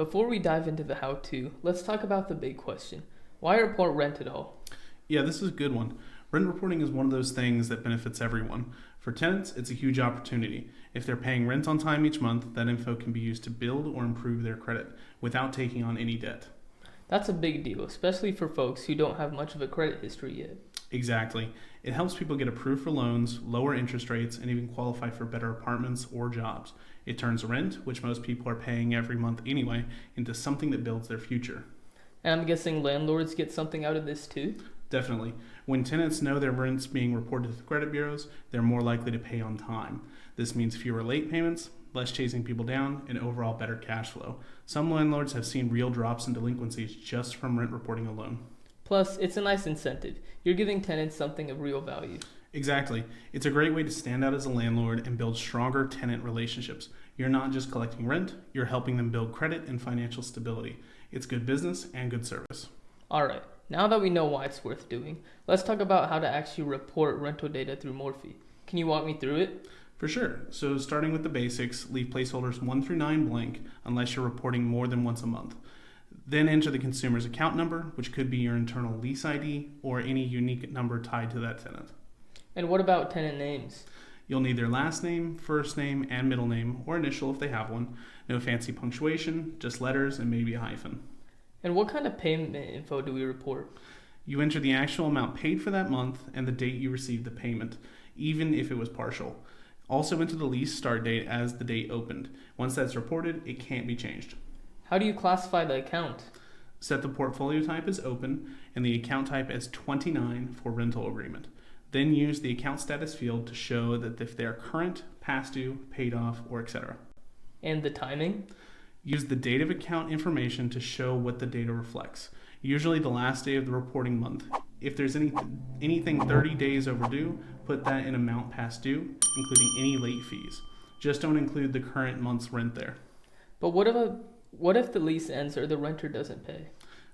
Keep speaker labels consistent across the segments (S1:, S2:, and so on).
S1: Before we dive into the how-to, let's talk about the big question. Why report rent at all?
S2: Yeah, this is a good one. Rent reporting is one of those things that benefits everyone. For tenants, it's a huge opportunity. If they're paying rent on time each month, that info can be used to build or improve their credit without taking on any debt.
S1: That's a big deal, especially for folks who don't have much of a credit history yet.
S2: Exactly. It helps people get approved for loans, lower interest rates, and even qualify for better apartments or jobs. It turns rent, which most people are paying every month anyway, into something that builds their future.
S1: And I'm guessing landlords get something out of this too?
S2: Definitely. When tenants know their rent's being reported to the credit bureaus, they're more likely to pay on time. This means fewer late payments, less chasing people down, and overall better cash flow. Some landlords have seen real drops in delinquencies just from rent reporting alone.
S1: Plus, it's a nice incentive. You're giving tenants something of real value.
S2: Exactly. It's a great way to stand out as a landlord and build stronger tenant relationships. You're not just collecting rent, you're helping them build credit and financial stability. It's good business and good service.
S1: Alright, now that we know why it's worth doing, let's talk about how to actually report rental data through Morphe. Can you walk me through it?
S2: For sure. So starting with the basics, leave placeholders 1 through 9 blank unless you're reporting more than once a month. Then enter the consumer's account number, which could be your internal lease ID or any unique number tied to that tenant.
S1: And what about tenant names?
S2: You'll need their last name, first name, and middle name, or initial if they have one. No fancy punctuation, just letters and maybe a hyphen.
S1: And what kind of payment info do we report?
S2: You enter the actual amount paid for that month and the date you received the payment, even if it was partial. Also enter the lease start date as the date opened. Once that's reported, it can't be changed.
S1: How do you classify the account?
S2: Set the portfolio type as open and the account type as 29 for rental agreement. Then use the account status field to show that if they are current, past due, paid off, or etc.
S1: And the timing?
S2: Use the date of account information to show what the data reflects, usually the last day of the reporting month. If there's anything 30 days overdue, put that in amount past due, including any late fees. Just don't include the current month's rent there.
S1: But what if the lease ends or the renter doesn't pay?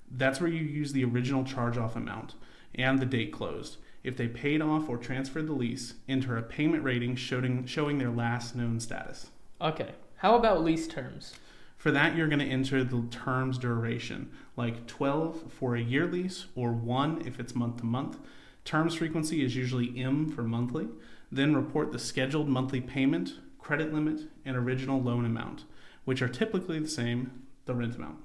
S2: That's where you use the original charge-off amount and the date closed. If they paid off or transferred the lease, enter a payment rating showing their last known status.
S1: Okay, how about lease terms?
S2: For that, you're going to enter the term's duration, like 12 for a year lease or 1 if it's month to month. Terms frequency is usually M for monthly. Then report the scheduled monthly payment, credit limit, and original loan amount, which are typically the same, the rent amount.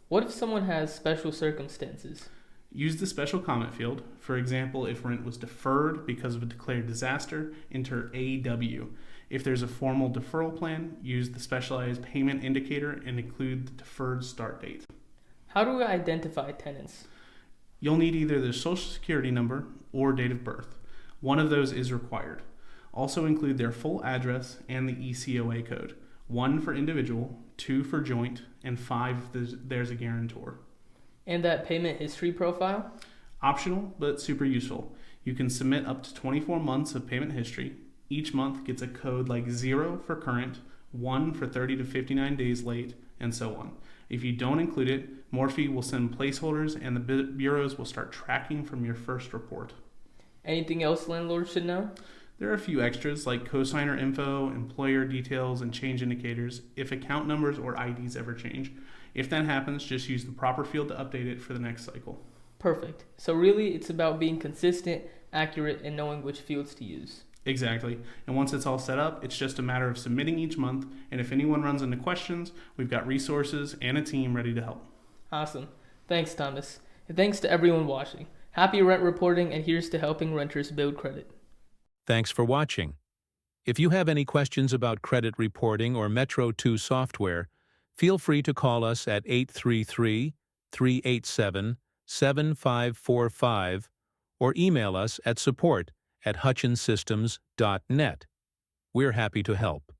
S1: What if someone has special circumstances?
S2: Use the special comment field. For example, if rent was deferred because of a declared disaster, enter AW. If there's a formal deferral plan, use the specialized payment indicator and include the deferred start date.
S1: How do we identify tenants?
S2: You'll need either their social security number or date of birth. One of those is required. Also include their full address and the ECOA code. 1 for individual, 2 for joint, and 5 if there's a guarantor.
S1: And that payment history profile?
S2: Optional, but super useful. You can submit up to 24 months of payment history. Each month gets a code like 0 for current, 1 for 30 to 59 days late, and so on. If you don't include it, Morphe will send placeholders and the bureaus will start tracking from your first report.
S1: Anything else landlords should know?
S2: There are a few extras like cosigner info, employer details, and change indicators if account numbers or IDs ever change. If that happens, just use the proper field to update it for the next cycle.
S1: Perfect. So really, it's about being consistent, accurate, and knowing which fields to use.
S2: Exactly. And once it's all set up, it's just a matter of submitting each month. And if anyone runs into questions, we've got resources and a team ready to help.
S1: Awesome. Thanks, Thomas. And thanks to everyone watching. Happy rent reporting, and here's to helping renters build credit.
S3: Thanks for watching. If you have any questions about credit reporting or Metro 2 software, feel free to call us at 833-387-7545 or email us at support@hutchinssystems.net. We're happy to help.